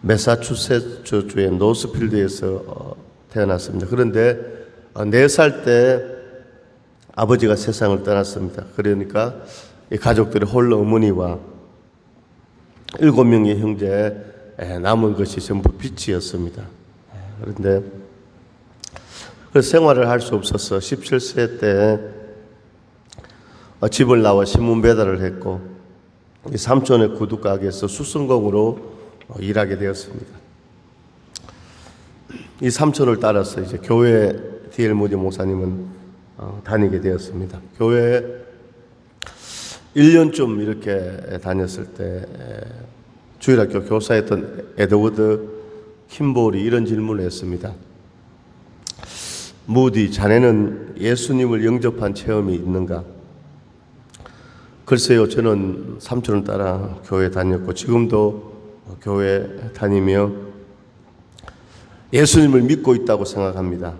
매사추세츠주의 노스필드에서 태어났습니다. 그런데 4살 때 아버지가 세상을 떠났습니다. 그러니까 이 가족들이 홀로 어머니와 7명의 형제 남은 것이 전부 빚이었습니다. 그런데 그 생활을 할 수 없어서 17세 때 집을 나와 신문 배달을 했고 이 삼촌의 구두 가게에서 수선공으로 일하게 되었습니다. 이 삼촌을 따라서 이제 교회 D.L. 무디 목사님은 다니게 되었습니다. 교회에 1년쯤 이렇게 다녔을 때 주일학교 교사였던 에드워드 킴볼이 이런 질문을 했습니다. 무디, 자네는 예수님을 영접한 체험이 있는가? 글쎄요, 저는 삼촌을 따라 교회 다녔고 지금도 교회 다니며 예수님을 믿고 있다고 생각합니다.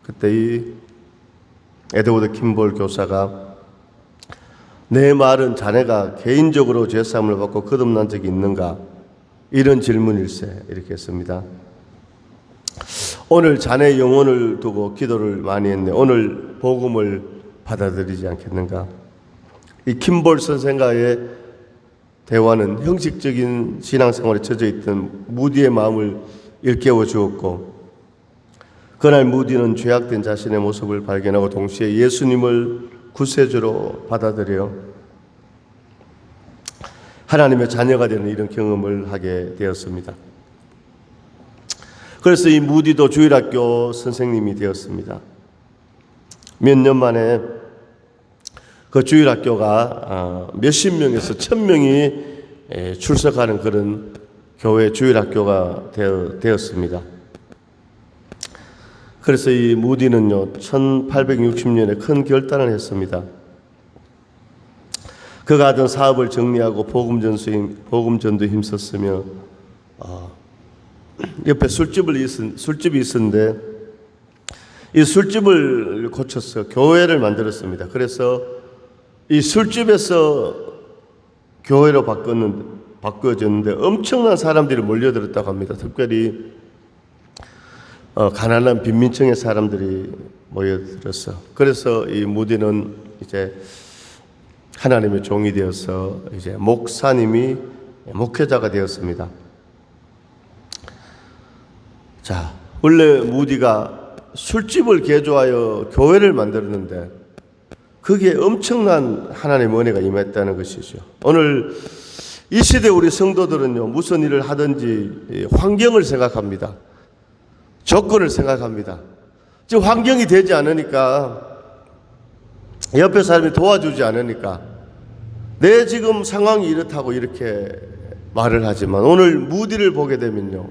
그때 이 에드워드 킴볼 교사가 내 말은 자네가 개인적으로 죄사함을 받고 거듭난 적이 있는가? 이런 질문일세 이렇게 했습니다. 오늘 자네 영혼을 두고 기도를 많이 했네. 오늘 복음을 받아들이지 않겠는가? 이 킴볼 선생과의 대화는 형식적인 신앙생활에 젖어 있던 무디의 마음을 일깨워 주었고 그날 무디는 죄악된 자신의 모습을 발견하고 동시에 예수님을 구세주로 받아들여 하나님의 자녀가 되는 이런 경험을 하게 되었습니다. 그래서 이 무디도 주일학교 선생님이 되었습니다. 몇 년 만에 그 주일학교가 몇십 명에서 1000명이 출석하는 그런 교회 주일학교가 되었습니다. 그래서 이 무디는요 1860년에 큰 결단을 했습니다. 그가 하던 사업을 정리하고 복음전도에 힘썼으며 옆에 술집이 있었는데 이 술집을 고쳐서 교회를 만들었습니다. 그래서 이 술집에서 교회로 바꿔졌는데 엄청난 사람들이 몰려들었다고 합니다. 특별히 가난한 빈민층의 사람들이 모여들었어. 그래서 이 무디는 이제 하나님의 종이 되어서 이제 목사님이 목회자가 되었습니다. 자, 원래 무디가 술집을 개조하여 교회를 만들었는데 거기에 엄청난 하나님의 은혜가 임했다는 것이죠. 오늘 이 시대 우리 성도들은요 무슨 일을 하든지 환경을 생각합니다. 조건을 생각합니다. 지금 환경이 되지 않으니까 옆에 사람이 도와주지 않으니까 내 지금 상황이 이렇다고 이렇게 말을 하지만 오늘 무디를 보게 되면요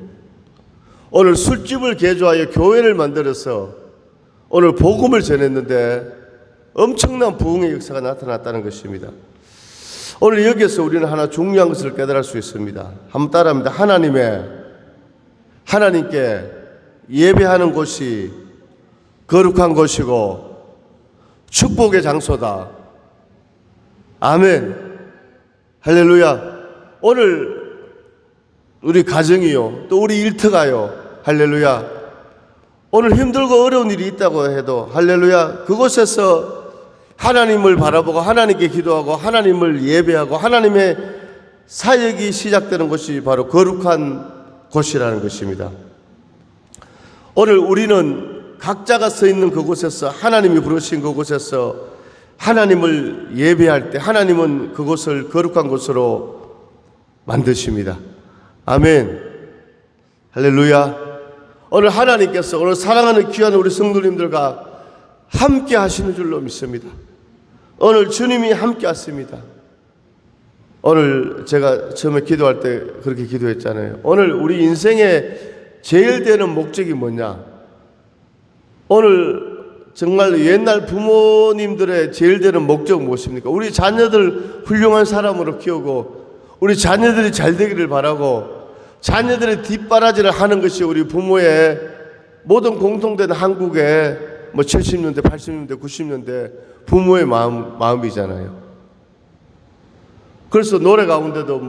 오늘 술집을 개조하여 교회를 만들어서 오늘 복음을 전했는데 엄청난 부흥의 역사가 나타났다는 것입니다. 오늘 여기에서 우리는 하나 중요한 것을 깨달을 수 있습니다. 한번 따라합니다. 하나님께 예배하는 곳이 거룩한 곳이고 축복의 장소다. 아멘. 할렐루야. 오늘 우리 가정이요 또 우리 일터가요 할렐루야 오늘 힘들고 어려운 일이 있다고 해도 할렐루야 그곳에서 하나님을 바라보고 하나님께 기도하고 하나님을 예배하고 하나님의 사역이 시작되는 곳이 바로 거룩한 곳이라는 것입니다. 오늘 우리는 각자가 서 있는 그곳에서 하나님이 부르신 그곳에서 하나님을 예배할 때 하나님은 그곳을 거룩한 곳으로 만드십니다. 아멘. 할렐루야. 오늘 하나님께서 오늘 사랑하는 귀한 우리 성도님들과 함께 하시는 줄로 믿습니다. 오늘 주님이 함께 하십니다. 오늘 제가 처음에 기도할 때 그렇게 기도했잖아요. 오늘 우리 인생의 제일 되는 목적이 뭐냐? 오늘 정말 옛날 부모님들의 제일 되는 목적은 무엇입니까? 우리 자녀들 훌륭한 사람으로 키우고 우리 자녀들이 잘 되기를 바라고 자녀들의 뒷바라지를 하는 것이 우리 부모의 모든 공통된 한국의 70년대, 80년대, 90년대 부모의 마음이잖아요. 그래서 노래 가운데도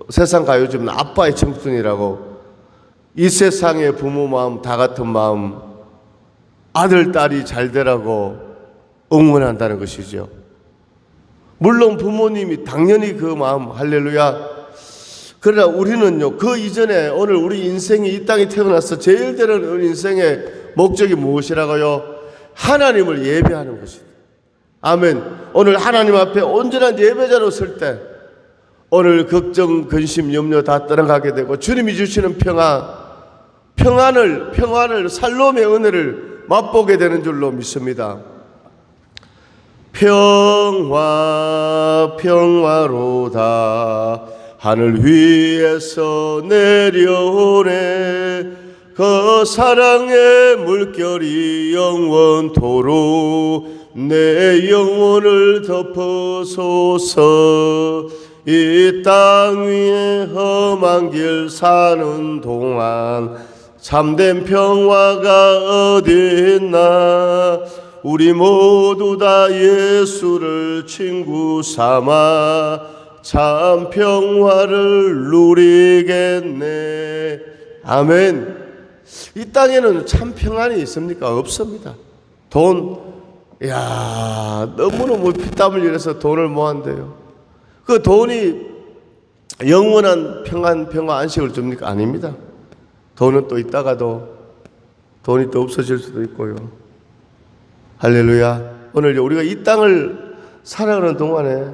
세상 가요즘 아빠의 청춘이라고 이 세상의 부모 마음 다 같은 마음 아들 딸이 잘 되라고 응원한다는 것이죠. 물론 부모님이 당연히 그 마음 할렐루야. 그러나 우리는요 그 이전에 오늘 우리 인생이 이 땅에 태어나서 제일 되는 인생의 목적이 무엇이라고요? 하나님을 예배하는 것입니다. 아멘. 오늘 하나님 앞에 온전한 예배자로 설 때 오늘 걱정, 근심, 염려 다 떠나가게 되고 주님이 주시는 평안을 살롬의 은혜를 맛보게 되는 줄로 믿습니다. 평화로다 하늘 위에서 내려오네 그 사랑의 물결이 영원토록 내 영혼을 덮어소서. 이 땅 위에 험한 길 사는 동안 참된 평화가 어디 있나. 우리 모두 다 예수를 친구 삼아 참 평화를 누리겠네. 아멘. 이 땅에는 참 평안이 있습니까? 없습니다. 너무너무 피땀 흘려서 돈을 모았는데요. 그 돈이 영원한 평화 안식을 줍니까? 아닙니다. 돈은 또 있다가도 돈이 또 없어질 수도 있고요. 할렐루야. 오늘 우리가 이 땅을 살아가는 동안에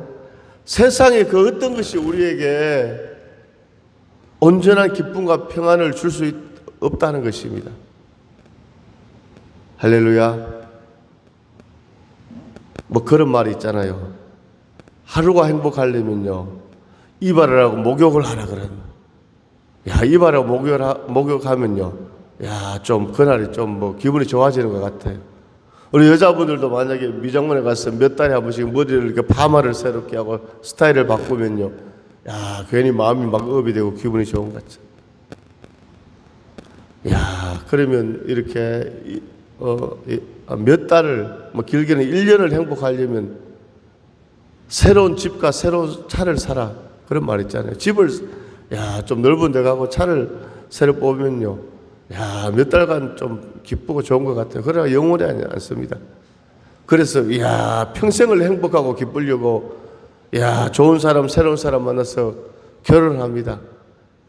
세상의 그 어떤 것이 우리에게 온전한 기쁨과 평안을 줄 수 없다는 것입니다. 할렐루야. 뭐 그런 말이 있잖아요. 하루가 행복하려면요 이발을 하고 목욕을 하라 그러는. 이발하고 목욕하면요 좀 그날이 좀 뭐 기분이 좋아지는 것 같아요. 우리 여자분들도 만약에 미장원에 가서 몇 달에 한 번씩 머리를 이렇게 파마를 새롭게 하고 스타일을 바꾸면요 괜히 마음이 막 업이 되고 기분이 좋은 것 같죠. 그러면 이렇게 몇 달을 뭐 길게는 1년을 행복하려면 새로운 집과 새로운 차를 사라 그런 말 있잖아요. 집을 좀 넓은 데 가고 차를 새로 뽑으면요 몇 달간 좀 기쁘고 좋은 것 같아요. 그러나 영원히 않습니다. 그래서 평생을 행복하고 기쁘려고 좋은 사람 새로운 사람 만나서 결혼합니다.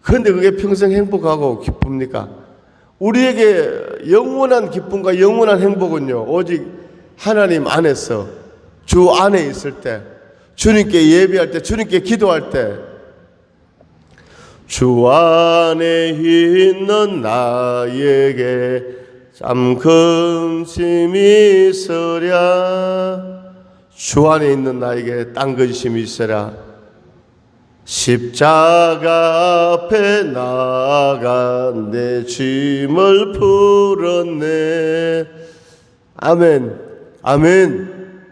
그런데 그게 평생 행복하고 기쁩니까? 우리에게 영원한 기쁨과 영원한 행복은요 오직 하나님 안에서 주 안에 있을 때 주님께 예배할 때 주님께 기도할 때 주 안에 있는 나에게 참 근심이 있으랴. 주 안에 있는 나에게 딴 근심이 있으랴. 십자가 앞에 나아가 내 짐을 풀었네. 아멘. 아멘.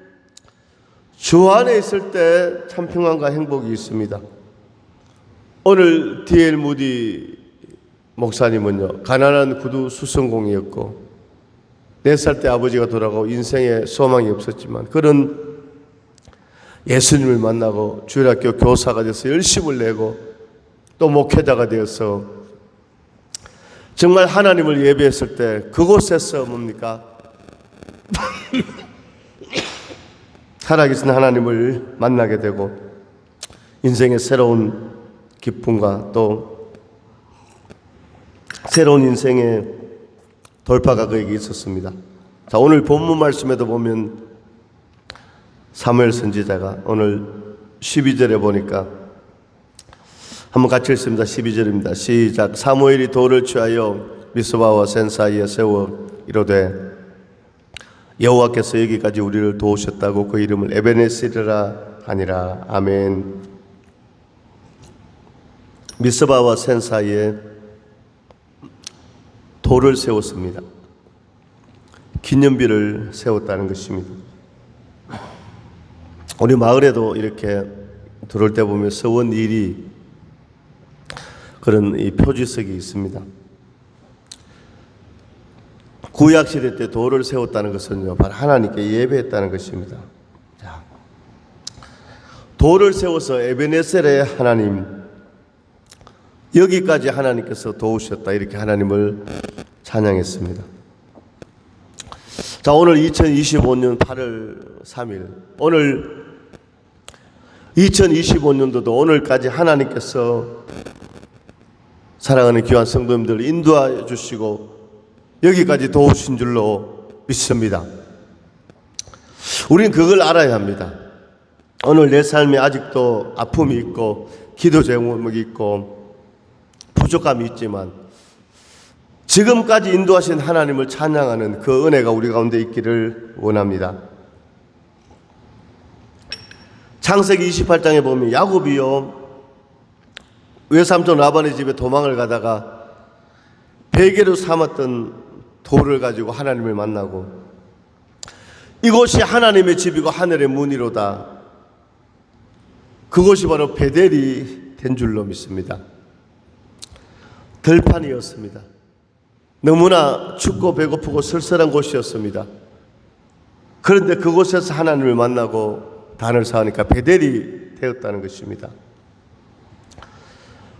주 안에 있을 때 참 평안과 행복이 있습니다. 오늘 D.L. 무디 목사님은요 가난한 구두 수성공이었고 4살 때 아버지가 돌아가고 인생에 소망이 없었지만 그런 예수님을 만나고 주일학교 교사가 돼서 열심을 내고 또 목회자가 되어서 정말 하나님을 예배했을 때 그곳에서 뭡니까? 살아계신 하나님을 만나게 되고 인생의 새로운 기쁨과 또 새로운 인생의 돌파가 그에게 있었습니다. 자, 오늘 본문 말씀에도 보면 사무엘 선지자가 오늘 12절에 보니까 한번 같이 읽습니다. 12절입니다. 시작. 사무엘이 돌을 취하여 미스바와 센 사이에 세워 이르되 여호와께서 여기까지 우리를 도우셨다고 그 이름을 에베네셀이라 하니라. 아멘. 미스바와 센 사이에 돌을 세웠습니다. 기념비를 세웠다는 것입니다. 우리 마을에도 이렇게 들어올 때 보면 서원 일이 그런 이 표지석이 있습니다. 구약시대 때 돌을 세웠다는 것은요 바로 하나님께 예배했다는 것입니다. 자, 돌을 세워서 에베네셀의 하나님 여기까지 하나님께서 도우셨다, 이렇게 하나님을 찬양했습니다. 자, 오늘 2025년 8월 3일, 오늘 2025년도도 오늘까지 하나님께서 사랑하는 귀한 성도님들 인도해 주시고 여기까지 도우신 줄로 믿습니다. 우리는 그걸 알아야 합니다. 오늘 내 삶에 아직도 아픔이 있고 기도 제목이 있고 부족함이 있지만 지금까지 인도하신 하나님을 찬양하는 그 은혜가 우리 가운데 있기를 원합니다. 창세기 28장에 보면 야곱이요, 외삼촌 라반의 집에 도망을 가다가 베개로 삼았던 돌을 가지고 하나님을 만나고 이곳이 하나님의 집이고 하늘의 문이로다, 그곳이 바로 베델이 된 줄로 믿습니다. 들판이었습니다. 너무나 춥고 배고프고 쓸쓸한 곳이었습니다. 그런데 그곳에서 하나님을 만나고 단을 쌓으니까 베델이 되었다는 것입니다.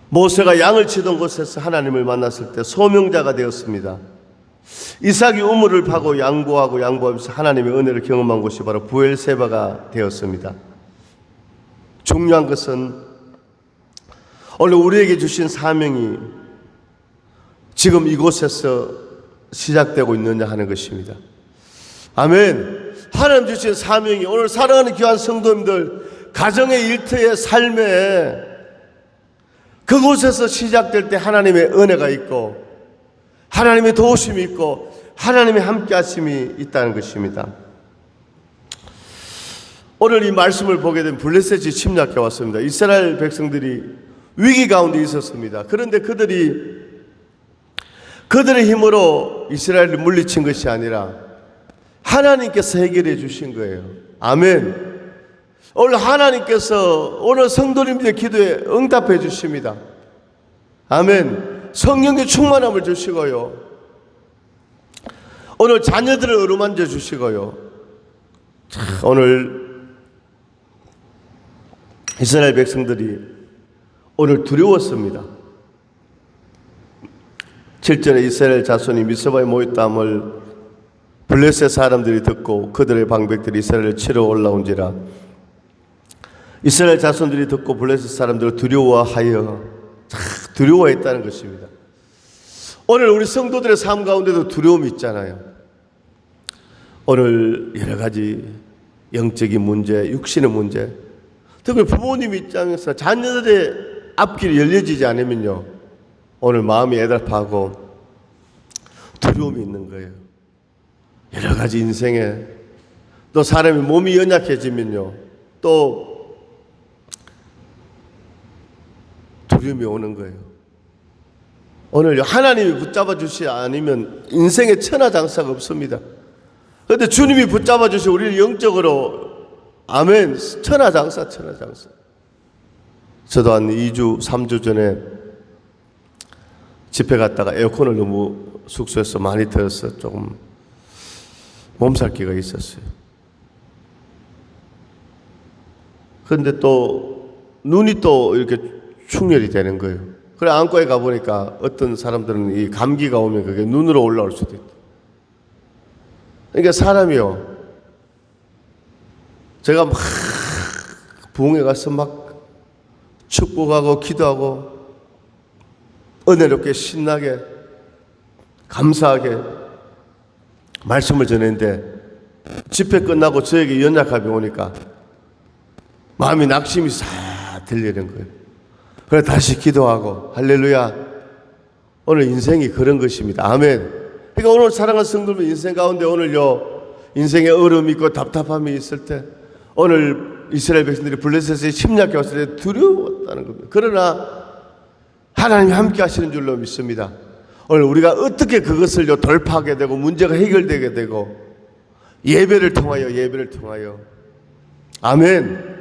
모세가 양을 치던 곳에서 하나님을 만났을 때 소명자가 되었습니다. 이삭이 우물을 파고 양보하면서 하나님의 은혜를 경험한 곳이 바로 부엘세바가 되었습니다. 중요한 것은 오늘 우리에게 주신 사명이 지금 이곳에서 시작되고 있느냐 하는 것입니다. 아멘. 하나님 주신 사명이 오늘 사랑하는 귀한 성도님들 가정의 일터의 삶에 그곳에서 시작될 때 하나님의 은혜가 있고 하나님의 도우심이 있고 하나님의 함께하심이 있다는 것입니다. 오늘 이 말씀을 보게 된 블레셋이 침략해 왔습니다. 이스라엘 백성들이 위기 가운데 있었습니다. 그런데 그들의 힘으로 이스라엘을 물리친 것이 아니라 하나님께서 해결해 주신 거예요. 아멘. 오늘 하나님께서 오늘 성도님들의 기도에 응답해 주십니다. 아멘. 성령의 충만함을 주시고요, 오늘 자녀들을 어루만져 주시고요, 오늘 이스라엘 백성들이 오늘 두려웠습니다. 7절에 이스라엘 자손이 미스바에 모였다함을 블레셋 사람들이 듣고 그들의 방백들이 이스라엘을 치러 올라온지라. 이스라엘 자손들이 듣고 블레셋 사람들을 두려워했다는 것입니다. 오늘 우리 성도들의 삶 가운데도 두려움이 있잖아요. 오늘 여러 가지 영적인 문제, 육신의 문제, 특히 부모님 입장에서 자녀들의 앞길이 열려지지 않으면요, 오늘 마음이 애달파하고 두려움이 있는 거예요. 여러 가지 인생에 또 사람의 몸이 연약해지면요, 또 두려움이 오는 거예요. 오늘 하나님이 붙잡아 주시지 않으면 인생에 천하장사가 없습니다. 그런데 주님이 붙잡아 주시고 우리를 영적으로, 아멘, 천하장사. 저도 한 2주 3주 전에 집회 갔다가 에어컨을 너무 숙소에서 많이 틀어서 조금 몸살기가 있었어요. 그런데 또 눈이 또 이렇게 충혈이 되는 거예요. 그래 안과에 가보니까 어떤 사람들은 이 감기가 오면 그게 눈으로 올라올 수도 있다. 그러니까 사람이요, 제가 막 부흥회 가서 막 축복하고 기도하고 은혜롭게 신나게 감사하게 말씀을 전했는데 집회 끝나고 저에게 연약함이 오니까 마음이 낙심이 싹 들리는 거예요. 그래 다시 기도하고 할렐루야. 오늘 인생이 그런 것입니다. 아멘. 그러니까 오늘 사랑하는 성도들 인생 가운데 오늘요, 인생에 얼음이 있고 답답함이 있을 때 오늘 이스라엘 백성들이 블레셋에 침략해 왔을 때 두려웠다는 겁니다. 그러나 하나님이 함께 하시는 줄로 믿습니다. 오늘 우리가 어떻게 그것을요 돌파하게 되고 문제가 해결되게 되고 예배를 통하여 아멘.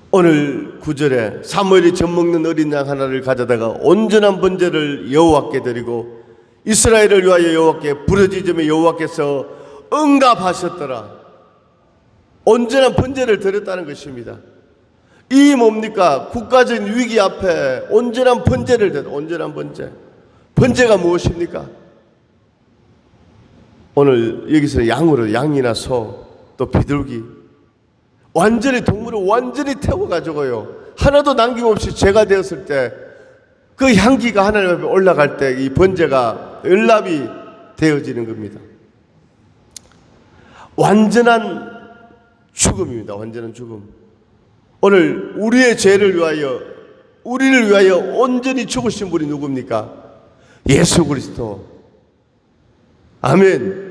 오늘 9절에 사무엘이 젖먹는 어린 양 하나를 가져다가 온전한 번제를 여호와께 드리고 이스라엘을 위하여 여호와께 부르짖으며 여호와께서 응답하셨더라. 온전한 번제를 드렸다는 것입니다. 이 뭡니까? 국가적인 위기 앞에 온전한 번제를 드려. 온전한 번제. 번제가 무엇입니까? 오늘 여기서 양으로 양이나 소, 또 비둘기, 완전히 동물을 완전히 태워가지고요, 하나도 남김없이 죄가 되었을 때 그 향기가 하나님 앞에 올라갈 때 이 번제가 연납이 되어지는 겁니다. 완전한 죽음입니다. 완전한 죽음. 오늘 우리의 죄를 위하여, 우리를 위하여 온전히 죽으신 분이 누굽니까? 예수 그리스도. 아멘.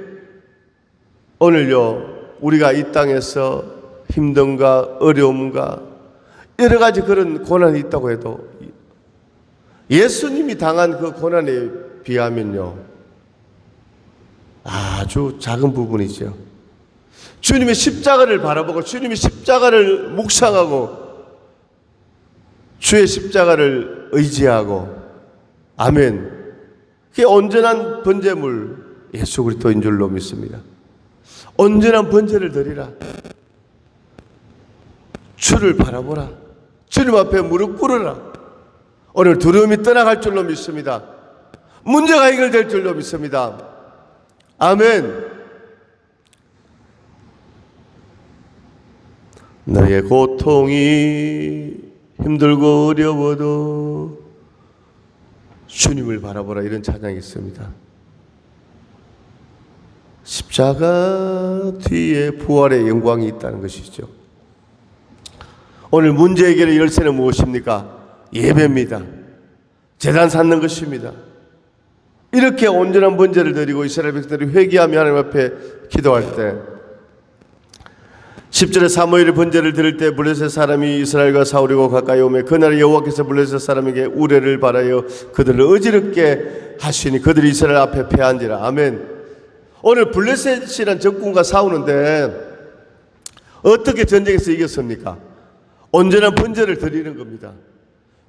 오늘요, 우리가 이 땅에서 힘듦과 어려움과 여러 가지 그런 고난이 있다고 해도 예수님이 당한 그 고난에 비하면요, 아주 작은 부분이죠. 주님의 십자가를 바라보고 주님의 십자가를 묵상하고 주의 십자가를 의지하고, 아멘, 그게 온전한 번제물 예수 그리스도인 줄로 믿습니다. 온전한 번제를 드리라. 주를 바라보라. 주님 앞에 무릎 꿇으라. 오늘 두려움이 떠나갈 줄로 믿습니다. 문제가 해결될 줄로 믿습니다. 아멘. 너의 고통이 힘들고 어려워도 주님을 바라보라, 이런 찬양이 있습니다. 십자가 뒤에 부활의 영광이 있다는 것이죠. 오늘 문제 해결의 열쇠는 무엇입니까? 예배입니다. 제단 쌓는 것입니다. 이렇게 온전한 번제를 드리고 이스라엘 백성들이 회개하며 하나님 앞에 기도할 때, 10절에 사무엘이 번제를 드릴 때 블레셋 사람이 이스라엘과 싸우려고 가까이 오매 그날에 여호와께서 블레셋 사람에게 우레를 바라여 그들을 어지럽게 하시니 그들이 이스라엘 앞에 패한지라. 아멘. 오늘 블레셋이란 적군과 싸우는데 어떻게 전쟁에서 이겼습니까? 온전한 번제를 드리는 겁니다.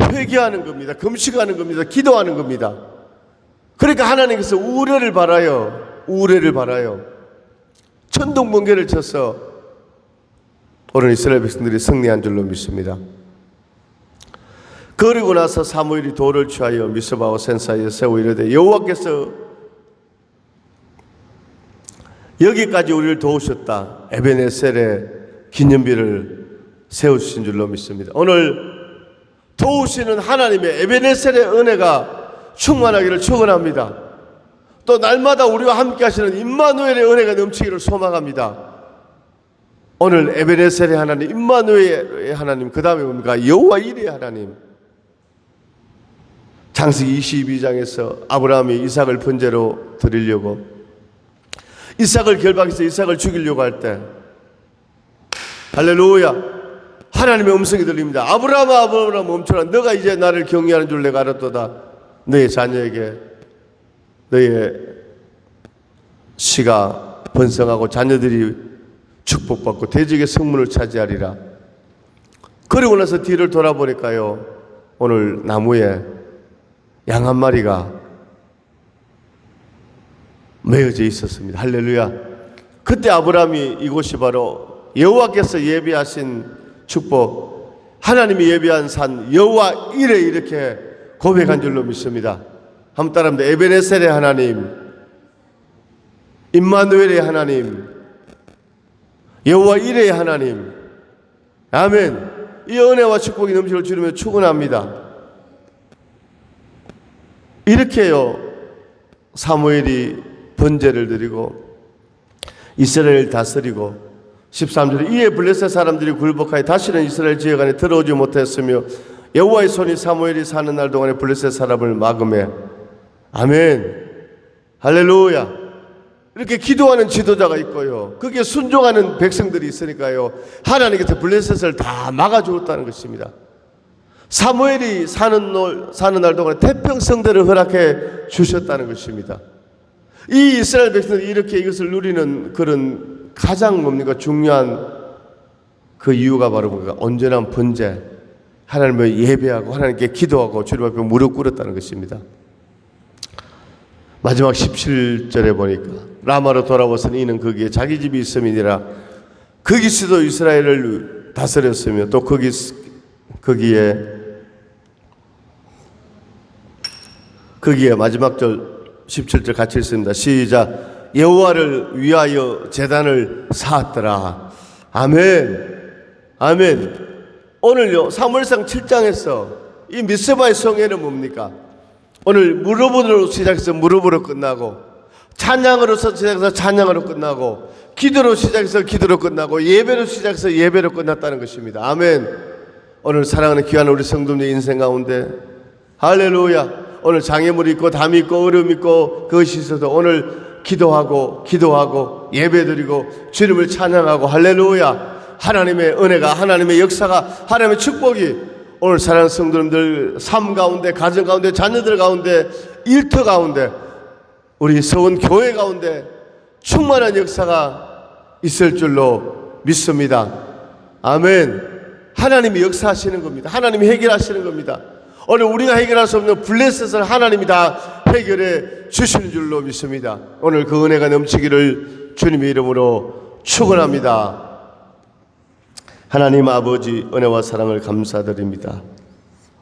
회개하는 겁니다. 금식하는 겁니다. 기도하는 겁니다. 그러니까 하나님께서 우레를 바라요. 천둥번개를 쳐서 오늘 이스라엘 백성들이 승리한 줄로 믿습니다. 그리고 나서 사무엘이 돌을 취하여 미스바와 센 사이에 세워 이르되 여호와께서 여기까지 우리를 도우셨다. 에베네셀의 기념비를 세우신 줄로 믿습니다. 오늘 도우시는 하나님의 에베네셀의 은혜가 충만하기를 축원합니다. 또 날마다 우리와 함께 하시는 임마누엘의 은혜가 넘치기를 소망합니다. 오늘 에베네셀의 하나님, 임마누엘의 하나님, 그 다음에 뭡니까? 여호와 이레의 하나님. 창세기 22장에서 아브라함이 이삭을 번제로 드리려고, 이삭을 결박해서 이삭을 죽이려고 할 때, 할렐루야, 하나님의 음성이 들립니다. 아브라함아, 아브라함아, 멈춰라. 너가 이제 나를 경외하는 줄 내가 알았도다. 너의 자녀에게 너의 씨가 번성하고 자녀들이 축복받고 대적의 성문을 차지하리라. 그리고 나서 뒤를 돌아보니까요, 오늘 나무에 양 한 마리가 매어져 있었습니다. 할렐루야. 그때 아브라함이 이곳이 바로 여호와께서 예비하신 축복, 하나님이 예비한 산 여호와 이레, 이렇게 고백한 줄로 믿습니다. 한번 따라합니다. 에베네셀의 하나님, 임마누엘의 하나님, 여호와 이레의 하나님. 아멘. 이 은혜와 축복이 넘치기를 주님을 축원합니다. 이렇게요, 사무엘이 번제를 드리고 이스라엘을 다스리고, 13절에 이에 블레셋 사람들이 굴복하여 다시는 이스라엘 지역 안에 들어오지 못했으며 여호와의 손이 사무엘이 사는 날 동안에 블레셋 사람을 막음해. 아멘. 할렐루야. 이렇게 기도하는 지도자가 있고요, 그게 순종하는 백성들이 있으니까요, 하나님께서 블레셋을 다 막아주었다는 것입니다. 사무엘이 사는 날 동안에 태평성대를 허락해 주셨다는 것입니다. 이 이스라엘 백성들이 이렇게 이것을 누리는 그런 가장 뭡니까? 중요한 그 이유가 바로 뭡니까? 온전한 번제, 하나님을 예배하고 하나님께 기도하고 주님 앞에 무릎 꿇었다는 것입니다. 마지막 17절에 보니까 라마로 돌아와서는 이는 거기에 자기 집이 있음이니라. 거기서도 이스라엘을 다스렸으며 또 거기 거기에 마지막 절 17절 같이 있습니다. 시작. 여호와를 위하여 제단을 쌓았더라. 아멘. 아멘. 오늘요 사무엘상 7장에서 이 미스바의 성회는 뭡니까? 오늘 무릎으로 시작해서 무릎으로 끝나고, 찬양으로서 시작해서 찬양으로 끝나고, 기도로 시작해서 기도로 끝나고, 예배로 시작해서 예배로 끝났다는 것입니다. 아멘. 오늘 사랑하는 귀한 우리 성도님의 인생 가운데 할렐루야, 오늘 장애물이 있고 담이 있고 어려움이 있고 그것이 있어도 오늘 기도하고 예배드리고 주님을 찬양하고 할렐루야, 하나님의 은혜가, 하나님의 역사가, 하나님의 축복이 오늘 사랑하는 성도님들 삶 가운데, 가정 가운데, 자녀들 가운데, 일터 가운데, 우리 서원 교회 가운데 충만한 역사가 있을 줄로 믿습니다. 아멘. 하나님이 역사하시는 겁니다. 하나님이 해결하시는 겁니다. 오늘 우리가 해결할 수 없는 블레셋을 하나님이 다 해결해 주시는 줄로 믿습니다. 오늘 그 은혜가 넘치기를 주님의 이름으로 축원합니다. 하나님 아버지, 은혜와 사랑을 감사드립니다.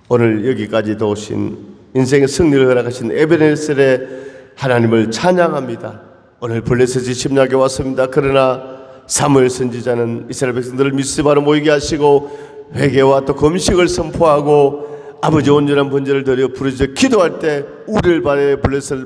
오늘 여기까지도 오신, 인생의 승리를 허락하신 에베네셀의 하나님을 찬양합니다. 오늘 블레셋이 침략해 왔습니다. 그러나 사무엘 선지자는 이스라엘 백성들을 미스바로 모이게 하시고 회개와 또 금식을 선포하고 아버지 온전한 번제를 드려 부르짖어 기도할 때 우리를 바래 블레셋을